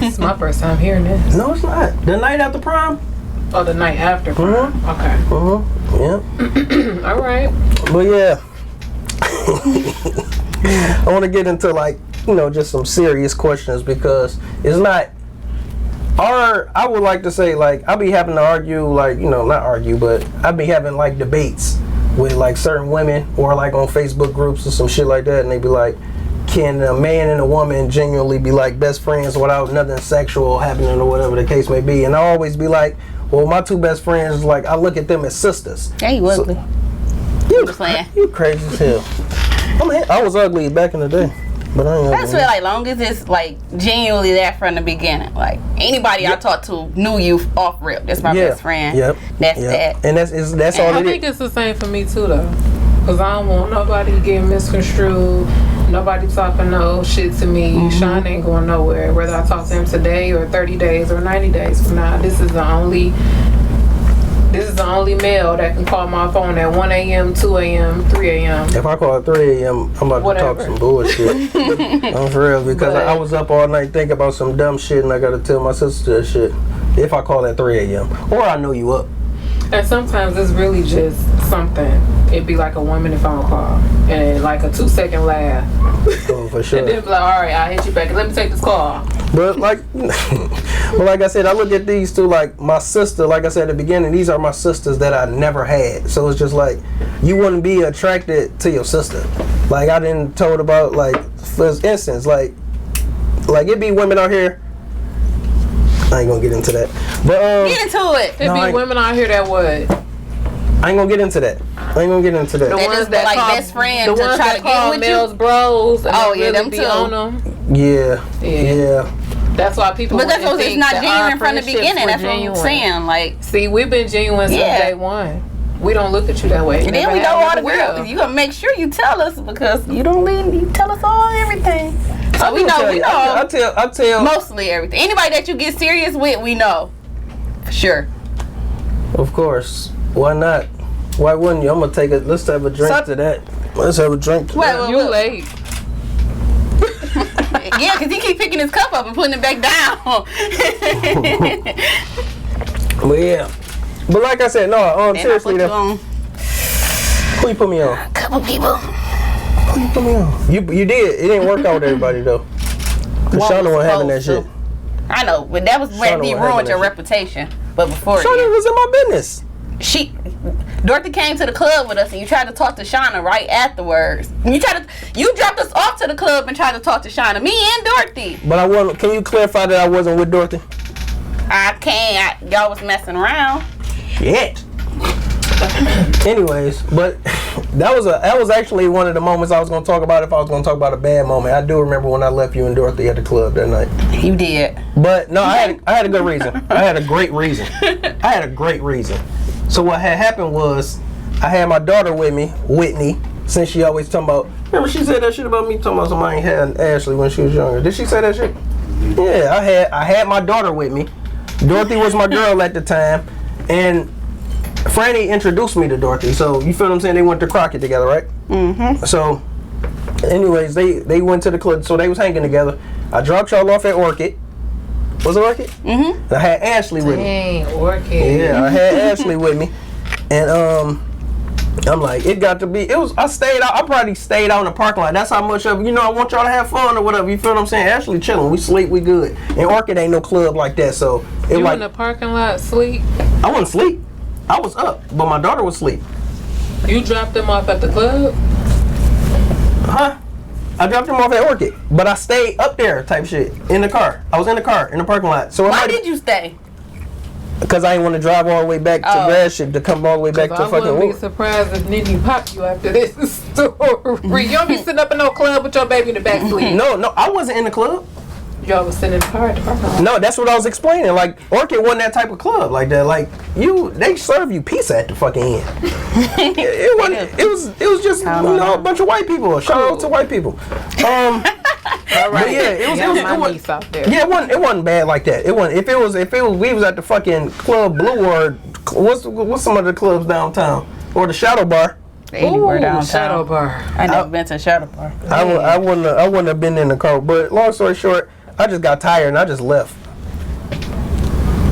It's my first time hearing this. No, it's not. The night after prom. Oh, the night after prom. Okay. Yeah. All right. But yeah, I want to get into like, you know, just some serious questions because it's not. I would like to say, like, I be having to argue, like, you know, not argue, but I be having like debates with like certain women or like on Facebook groups or some shit like that, and they be like, can a man and a woman genuinely be like best friends without nothing sexual happening or whatever the case may be? And I always be like, well, my two best friends, like, I look at them as sisters. Yeah, you ugly. You crazy as hell. I was ugly back in the day, but I ain't ugly. That's where, like, long as it's like genuinely that from the beginning. Like anybody I talked to knew you off rip. That's my best friend. Yep. That's that. And that's all it is. I think it's the same for me too, though, because I don't want nobody getting misconstrued. Nobody talking no shit to me. Sean ain't going nowhere. Whether I talk to him today or 30 days or 90 days from now, this is the only male that can call my phone at 1 a.m., 2 a.m., 3 a.m. If I call at 3 a.m., I'm about to talk some bullshit. I'm for real, because I was up all night thinking about some dumb shit and I gotta tell my sister that shit. If I call at 3 a.m. Or I know you up. And sometimes it's really just something. It'd be like a 1 minute phone call and like a 2-second laugh. Oh, for sure. And then be like, all right, I'll hit you back. Let me take this call. But like, well, like I said, I look at these two like my sister. Like I said at the beginning, these are my sisters that I never had. So it's just like you wouldn't be attracted to your sister. Like I didn't told about like for instance, like it be women out here. I ain't gonna get into that. But get into it. It be women out here that would. I ain't gonna get into that. The ones that like call, best friends the to ones try that to call get with males you. bros. And Oh yeah, really them be too. on them. Yeah. That's why people. But that's wouldn't it's think not that genuine our from the friendships beginning. were That's genuine. what I'm saying. Like, see, we've been genuine since day one. We don't look at you that way. And then we know all the girls. You gotta make sure you tell us because you don't leave. You tell us all everything. So we know. I tell. Mostly everything. Anybody that you get serious with, we know. For sure. Of course. Why not? Why wouldn't you? I'm gonna take it. Let's have a drink to that. Let's have a drink to that. You late. Yeah, because he keep picking his cup up and putting it back down. But yeah. But like I said, no, seriously though. Who you put me on? A couple people. Who you put me on? You did. It didn't work out with everybody though. Cause Shauna wasn't having that shit. I know, but that was where he ruined your reputation. But before Shauna was in my business. Dorothy came to the club with us and you tried to talk to Shauna right afterwards. You dropped us off to the club and tried to talk to Shauna, me and Dorothy. But can you clarify that I wasn't with Dorothy? I can't. Y'all was messing around. Shit. Anyways, but that was actually one of the moments I was gonna talk about if I was gonna talk about a bad moment. I do remember when I left you and Dorothy at the club that night. You did. But no, I had a good reason. I had a great reason. So what had happened was I had my daughter with me, Whitney, since she always talking about, remember she said that shit about me talking about somebody ain't had Ashley when she was younger. Did she say that shit? Yeah, I had my daughter with me. Dorothy was my girl at the time, and Franny introduced me to Dorothy. So you feel what I'm saying? They went to Crockett together, right? Mm-hmm. So anyways, they went to the club, so they was hanging together. I dropped y'all off at Orchid. Was it Orchid? Mm-hmm. And I had Ashley with me. Dang, Orchid. Yeah, I had Ashley with me. And I'm like, it got to be, I probably stayed out in the parking lot. That's how much of, I want y'all to have fun or whatever. You feel what I'm saying? Ashley chilling. We sleep, we good. And Orchid ain't no club like that, so. You in the parking lot sleep? I wasn't sleep. I was up, but my daughter was asleep. You dropped them off at the club? Huh? I dropped them off at Orchid, but I stayed up there type shit in the car. I was in the car in the parking lot. So why did you stay? Because I didn't want to drive all the way back to Gratiot to come all the way back to fucking. I wouldn't be surprised if Nini popped you after this story. You don't be sitting up in no club with your baby in the back seat. No, I wasn't in the club. Y'all was sitting in the car at the parking lot. No, that's what I was explaining. Like Orchid wasn't that type of club like that. Like they serve you pizza at the fucking end. it wasn't. It was just a bunch of white people. Shout out to white people. All right. But yeah, it wasn't bad like that. It wasn't. If it was, we was at the fucking Club Blue or What's some of the clubs downtown or the Shadow Bar? Anywhere downtown. Shadow Bar. I never been to a Shadow Bar. I wouldn't have been in the car. But long story short, I just got tired and I just left.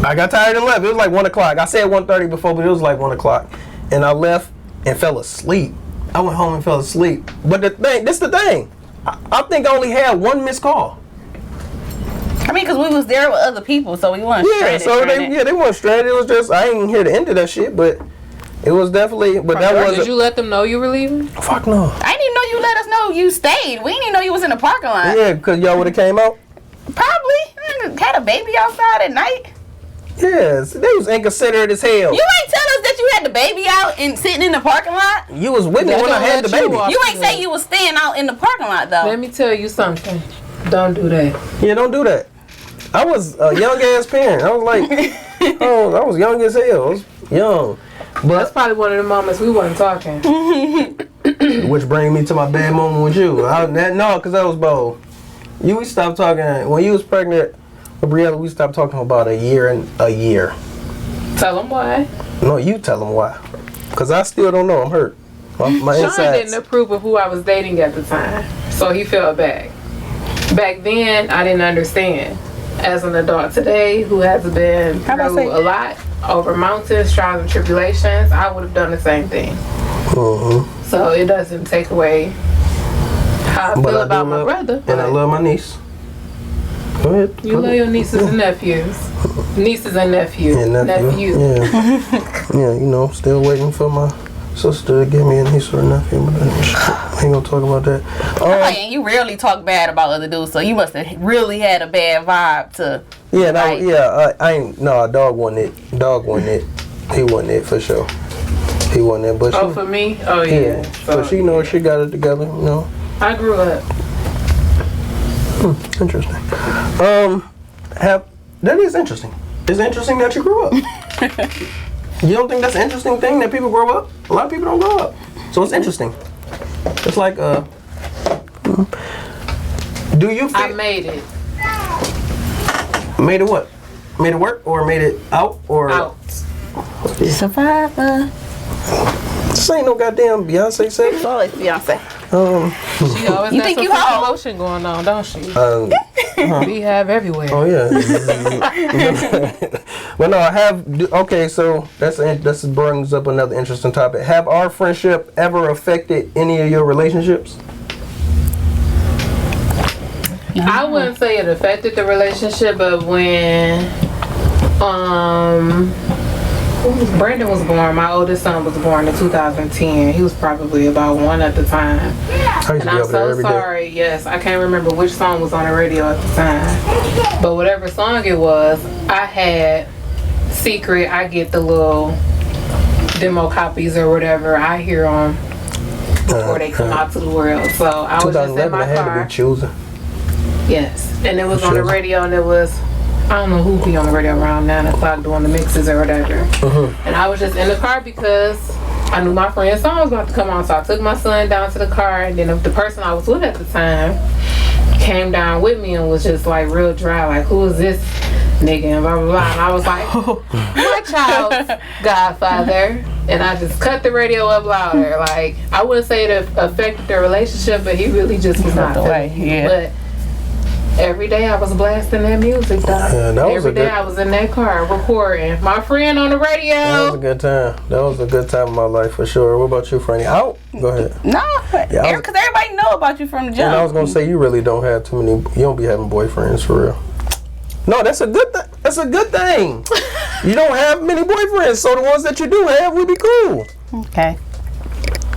I got tired and left. It was like 1 o'clock. I said 1:30 before, but it was like 1 o'clock, and I left and fell asleep. I went home and fell asleep. But this the thing. I think I only had one missed call. I mean, because we was there with other people, so we weren't stranded. They weren't stranded. It was just I ain't hear the end of that shit, but it was definitely. But that was. Did you let them know you were leaving? Fuck no. I didn't even know you let us know you stayed. We didn't even know you was in the parking lot. Yeah, because y'all would have came out. Probably. Had a baby outside at night. Yes, they was inconsiderate as hell. You ain't tell us that you had the baby out and sitting in the parking lot. You was with me when I had the baby. You ain't say you was staying out in the parking lot though. Let me tell you something. Don't do that. Yeah, don't do that. I was a young ass parent. I was like, I was young as hell. I was young. But That's probably one of the moments we wasn't talking. which brings me to my bad moment with you. Because I was bold. We stopped talking when you was pregnant with Briella. We stopped talking about a year. Tell them why. No, you tell them why. Because I still don't know. I'm hurt. My Sean insides. didn't approve of who I was dating at the time, so he felt bad. Back then, I didn't understand. As an adult today, who has been through a lot, over mountains, trials and tribulations, I would have done the same thing. Mm-hmm. So it doesn't take away how I feel about my brother. And I love my niece. Go ahead. You love your nieces and nephews. Nieces and nephews. Yeah, nephew. Yeah, you know, still waiting for my sister to give me a niece or a nephew, but I ain't gonna talk about that. And you rarely talk bad about other dudes, so you must have really had a bad vibe to. Yeah, I ain't. No, dog wasn't it. Dog wasn't it. He wasn't it for sure. He wasn't it. But for me? Oh yeah. So she knows she got it together. You know. I grew up. Interesting. That is interesting. It's interesting that you grew up. You don't think that's an interesting thing that people grow up? A lot of people don't grow up. So it's interesting. It's like, do you I made it. Made it what? Made it work or made it out or? Out. Survivor. This ain't no goddamn Beyonce sex. It's always Beyonce. She always You got think some you home? promotion going on, don't she? We have everywhere. Oh yeah. Well, no, I have. Okay, so that brings up another interesting topic. Have our friendship ever affected any of your relationships? I wouldn't say it affected the relationship, but when Brandon was born, my oldest son was born in 2010. He was probably about 1 at the time. And I'm so sorry, yes, I can't remember which song was on the radio at the time. But whatever song it was, I had secret, I get the little demo copies or whatever. I hear them before they come out to the world. So I was just in my car. Had to be choosing. Yes, and it was on the radio, and it was, I don't know who be on the radio around 9 o'clock doing the mixes or whatever. And I was just in the car because I knew my friend's song was about to come on, so I took my son down to the car, and then the person I was with at the time came down with me and was just like real dry, like, who is this nigga, and blah blah blah. And I was like, my child's godfather. And I just cut the radio up louder. Like, I wouldn't say it affected their relationship, but he really just was not feeling me. But every day I was blasting that music, though. Every day I was in that car recording. My friend on the radio. That was a good time. That was a good time in my life for sure. What about you, Franny? Go ahead. No, because everybody know about you from the jump. And I was gonna say you really don't have too many. You don't be having boyfriends for real. No, that's a good thing. That's a good thing. You don't have many boyfriends, so the ones that you do have would be cool. Okay.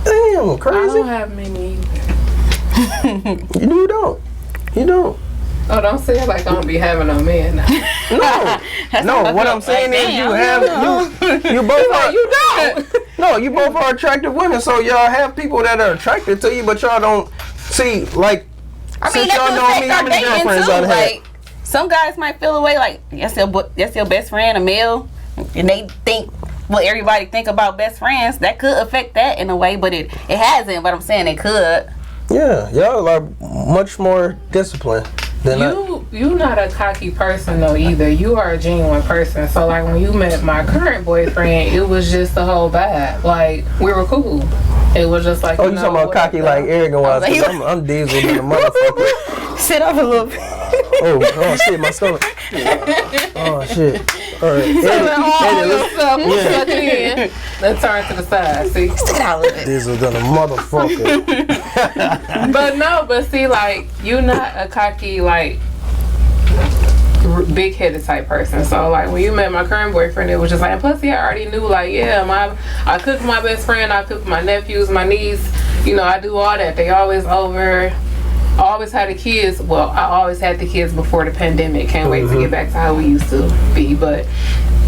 Damn, crazy. I don't have many either. You don't. You don't. Oh, don't say it like I don't be having no man now. No, what I'm saying is you have you both are. You don't. No, you both are attractive women, so y'all have people that are attracted to you, but y'all don't see like. I mean, since y'all know me, how many girlfriends I've had. Like, some guys might feel away like that's your best friend, a male, and they think what everybody think about best friends. That could affect that in a way, but it hasn't. But I'm saying it could. Yeah, y'all are much more disciplined. Then you not a cocky person though either. You are a genuine person. So like when you met my current boyfriend, it was just the whole vibe. Like we were cool. It was just like. Oh, you talking about cocky like arrogant wise? Like, I'm diesel than a motherfucker. Sit up a little bit. Oh shit, my stomach. Oh shit. All right. Suck it in. Let's turn to the side. See. Stick it out a little bit. Diesel than a motherfucker. But see, like you not a cocky like big headed type person. So like when you met my current boyfriend, it was just like, and plus I already knew like I cook for my best friend, I cook for my nephews, my niece, you know, I do all that. They always over. I always had the kids. Well, I always had the kids before the pandemic. Can't wait to get back to how we used to be. But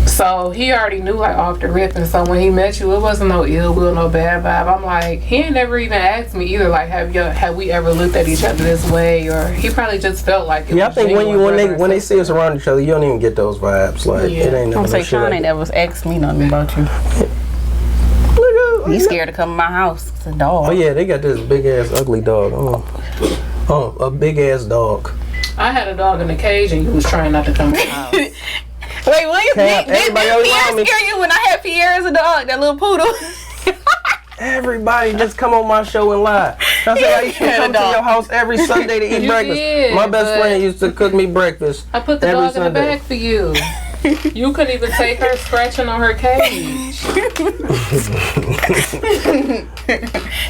so he already knew like off the rip, and so when he met you, it wasn't no ill will, no bad vibe. I'm like, he ain't never even asked me either. Like, have we ever looked at each other this way? Or he probably just felt like it. Yeah, I was think when they see us something. around each other, you don't even get those vibes. Like it ain't never I'm say no shit Sean like ain't that. never asked me nothing about you. He's scared to come in my house. It's a dog. Oh yeah, they got this big ass ugly dog. Oh, a big ass dog. I had a dog in a cage, and he was trying not to come in the house. Wait, William, did everybody always Pierre around me. scare you when I had Pierre as a dog, that little poodle? Everybody just come on my show and lie. I said I used to come to your house every Sunday to eat You breakfast. did, My best but friend used to cook me breakfast. I put the every dog in the Sunday. bag for you. You couldn't even take her scratching on her cage.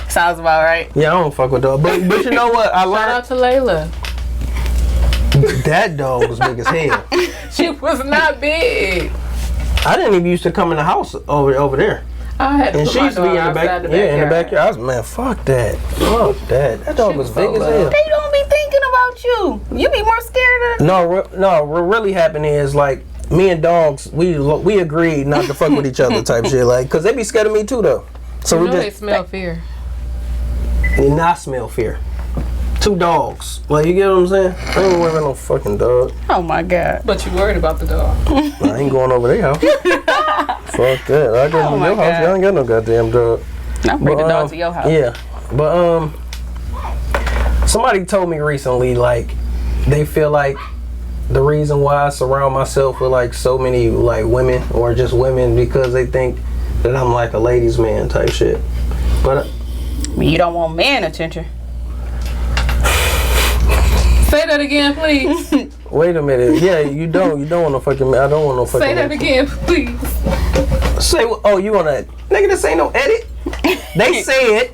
Sounds about right. Yeah, I don't fuck with dog. But you know what? I Shout learned out to Layla. that dog was big as hell. She was not big. I didn't even used to come in the house over there. I had to And put she my used to be in dog the back. outside the Yeah, in the backyard. backyard. I was, man, fuck that. Fuck that. That dog She was was big so as loud. hell. They don't be thinking about you. You be more scared of No, what really happened is like me and dogs, we agreed not to fuck with each other type shit, like, cause they be scared of me too though. So You we know they just smell fear. and I smell fear. Two dogs, like, you get what I'm saying? I ain't worried about no fucking dog. Oh my God. But you worried about the dog. I ain't going over their house. Fuck that. I go Oh to my your house. God. Y'all ain't got no goddamn dog. I'll bring the dog to your house. Yeah, but somebody told me recently like they feel like the reason why I surround myself with like so many like women or just women because they think that I'm like a ladies' man type shit. But You don't want man attention. Say that again, please. wait a minute. Yeah, you don't want no fucking. I don't want no fucking. Say that again, please. Say oh you want to nigga? This ain't no edit. They said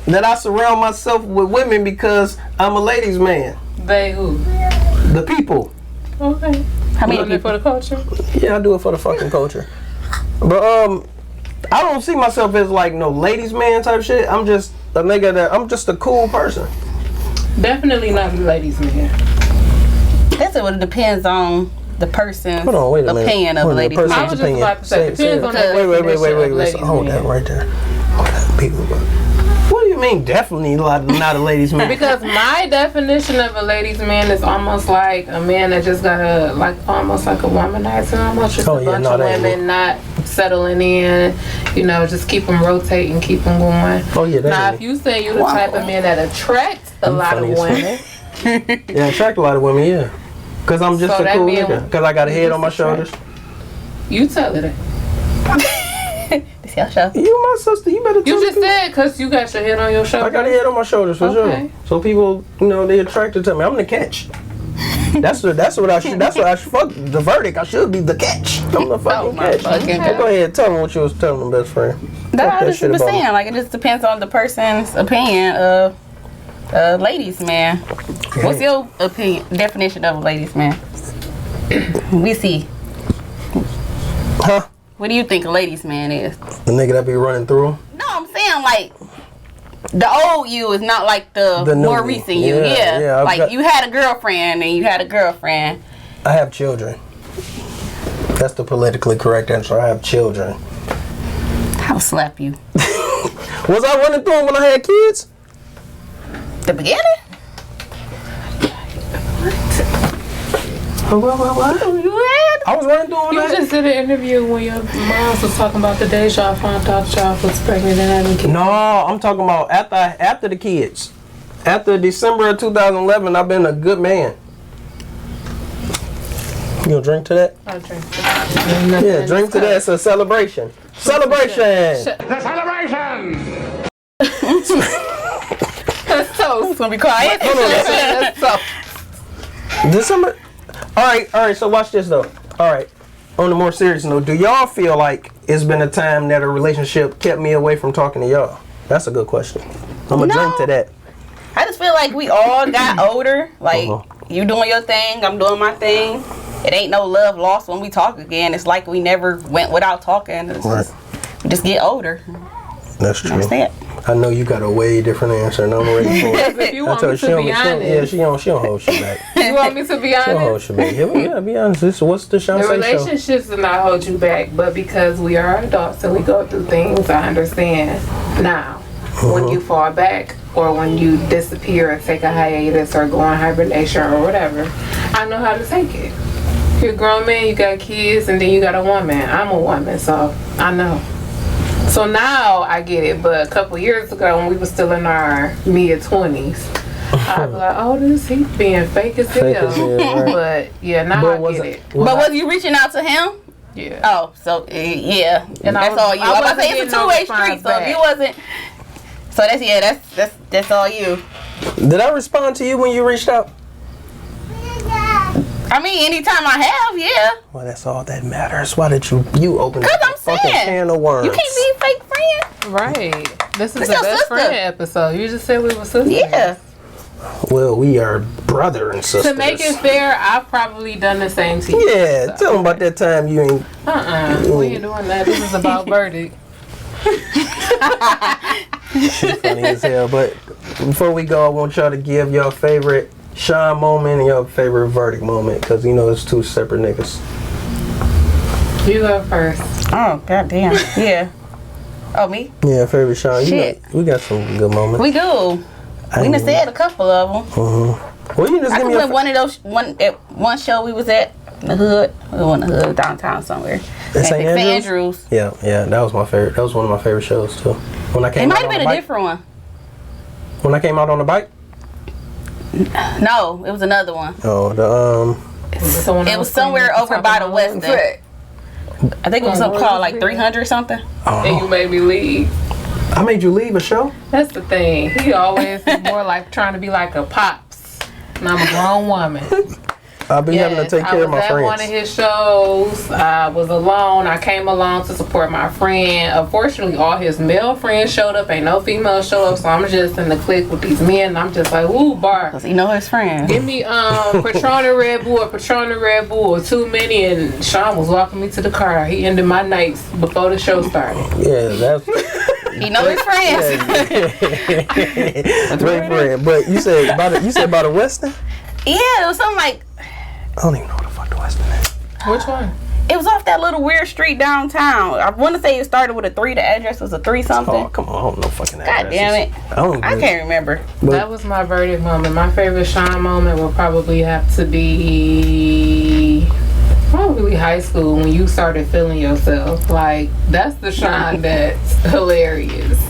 that I surround myself with women because I'm a ladies' man. They who? The people. Okay. How many Doing it for the culture? Yeah, I do it for the fucking culture. But I don't see myself as like no ladies man type shit. I'm just a nigga that I'm just a cool person. Definitely not the ladies' man. That's what it depends on the person's Hold on, wait a minute. opinion of Hold on, ladies' person's I man. was just about to say, depends on Because- the Wait. definition of Listen, ladies' hold man. that right there. Hold that, people. What do you mean? Definitely not a ladies man. Because my definition of a ladies' man is almost like a man that just got almost like a womanizer, almost just a bunch of that ain't women me. not settling in, just keep them rotating, keep them going. Oh yeah, Now, that's if you say you're the type of man that attracts a lot of funny as women, yeah, I attract a lot of women. Yeah, cause I'm just So a that cool mean nigga. Cause I got a head on my shoulders. you tell it. It's your show. You my sister. You better. You tell just people. said because you got your head on your shoulder. I got a head on my shoulders for Okay. sure. So people, they attracted to me. I'm the catch. That's what I should. That's what I should. Fuck the verdict. I should be the catch. I'm the fucking my catch. fucking So go ahead. Tell them what you was telling them, best friend. That's Fuck what I that shit was about me. saying. Like, it just depends on the person's opinion of a ladies' man. What's your definition of a ladies' man? We see. Huh? What do you think a ladies' man is? The nigga that be running through 'em? No, I'm saying like the old you is not like the The new more me. recent you. Yeah, Yeah, I've like got- you had a girlfriend and you had a girlfriend. I have children. That's the politically correct answer. I have children. I'll slap you. Was I running through them when I had kids? The beginning? What? You had? I was running through them when You I had just did an interview when your mom was talking about the days y'all found out y'all was pregnant and having kids. No, I'm talking about after the kids. After December of 2011, I've been a good man. You gonna drink to that? I'll drink to that. Yeah, drink to that. It's a celebration. Celebration! The celebration! Let's toast. It's gonna be quiet. Let's toast. December. All right. So watch this though. All right. On a more serious note, do y'all feel like it's been a time that a relationship kept me away from talking to y'all? That's a good question. I'm gonna drink to that. I just feel like we all got older. Like, you doing your thing, I'm doing my thing. It ain't no love lost when we talk again. It's like we never went without talking. It's just, we just get older. That's true. That's it. I know you got a way different answer, and I'm ready for it. If you want me to be honest. She don't hold shit back. You want me to be She don't hold honest? shit back. Yeah, be honest. What's the Sean The say show? relationships do not hold you back, but because we are adults and we go through things, I understand now. When you fall back or when you disappear or take a hiatus or go on hibernation or whatever, I know how to take it. You're a grown man, you got kids, and then you got a woman. I'm a woman, so I know. So now I get it, but a couple years ago when we were still in our mid-20s, I'd be like, oh, this he being fake as hell. Right. But yeah, now I get it. But was you reaching out to him? Yeah. Oh, so yeah. And that's all you. I was about to say it's a two-way street, so if you wasn't. So that's all you. Did I respond to you when you reached out? I mean, anytime I have, yeah. Well, that's all that matters. Why did you open Cause I'm a fucking saying, can of worms? you can't be a fake friend. Right. This is It's the your best sister. friend episode. You just said we were sisters. Yeah. Well, we are brother and sister. To make it fair, I've probably done the same to you. Yeah, tell them about that time you ain't. We ain't doing that. This is about verdict. Funny as hell. But before we go, I want y'all to give your favorite Sean moment and your favorite verdict moment, because you know it's two separate niggas. You go first. Oh, goddamn. Yeah. Oh, me? Yeah, favorite Sean. Shit. You know, we got some good moments. We do. We done said a couple of them. Well, you just I give me remember your one of those one show we was at in the hood. We were in the hood downtown somewhere. At St. St. Andrews? Yeah, that was my favorite. That was one of my favorite shows too. When I It came might out have on been the a bike. different one. When I came out on the bike. No, it was another one. Oh, It was somewhere over by the West End. I think it was something called like 300 or something. And you made me leave. I made you leave a show? That's the thing. He always is more like trying to be like a pops. And I'm a grown woman. I'll be having to take care of my I was at one of friends. his shows. I was alone. I came along to support my friend. Unfortunately, all his male friends showed up. Ain't no female showed up. So I'm just in the clique with these men. And I'm just like, ooh, bar. Cause he know his friends. Give me Patron and Red Bull or too many. And Sean was walking me to the car. He ended my nights before the show started. Yeah, that's He know his friends. great friend. But you said about a Western? Yeah, it was something like, I don't even know what the fuck the Western is. Which one? it was off that little weird street downtown. I want to say it started with a 3. The address was a 3 something. Oh, come on. I don't know fucking God addresses. damn it. I can't remember. That was my verdict moment. My favorite Sean moment will probably have to be probably high school when you started feeling yourself. Like, that's the Sean that's hilarious.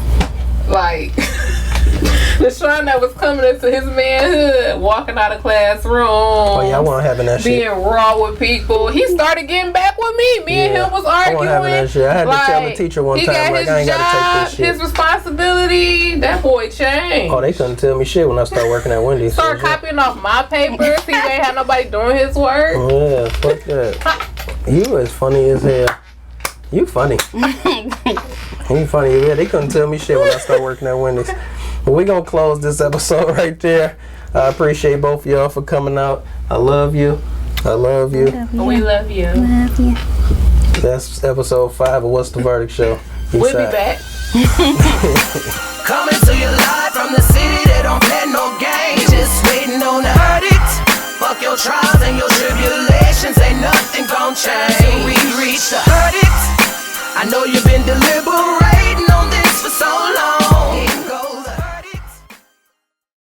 Like, the Sean that was coming into his manhood, walking out of classroom. Oh, yeah, I wasn't having that being shit. raw with people. He started getting back with me. Me and him was arguing. I wasn't having that shit. I had to tell the teacher one time, like, I ain't got to take this shit. His responsibility. That boy changed. Oh, they couldn't tell me shit when I started working at Wendy's. Start copying off my papers. He ain't had nobody doing his work. Oh, yeah, fuck that. You as funny as hell. You funny. You funny. Yeah, they couldn't tell me shit when I started working at Wendy's. But we gonna close this episode right there. I appreciate both of y'all for coming out. I love you. I love you. We love you. That's episode 5 of What's the Verdict Show. We'll be back. Coming to you live from the city that don't play no games. Just waiting on the verdict. Fuck your trials and your tribulations. Ain't nothing gon' change. We reach the verdict. I know you've been deliberate.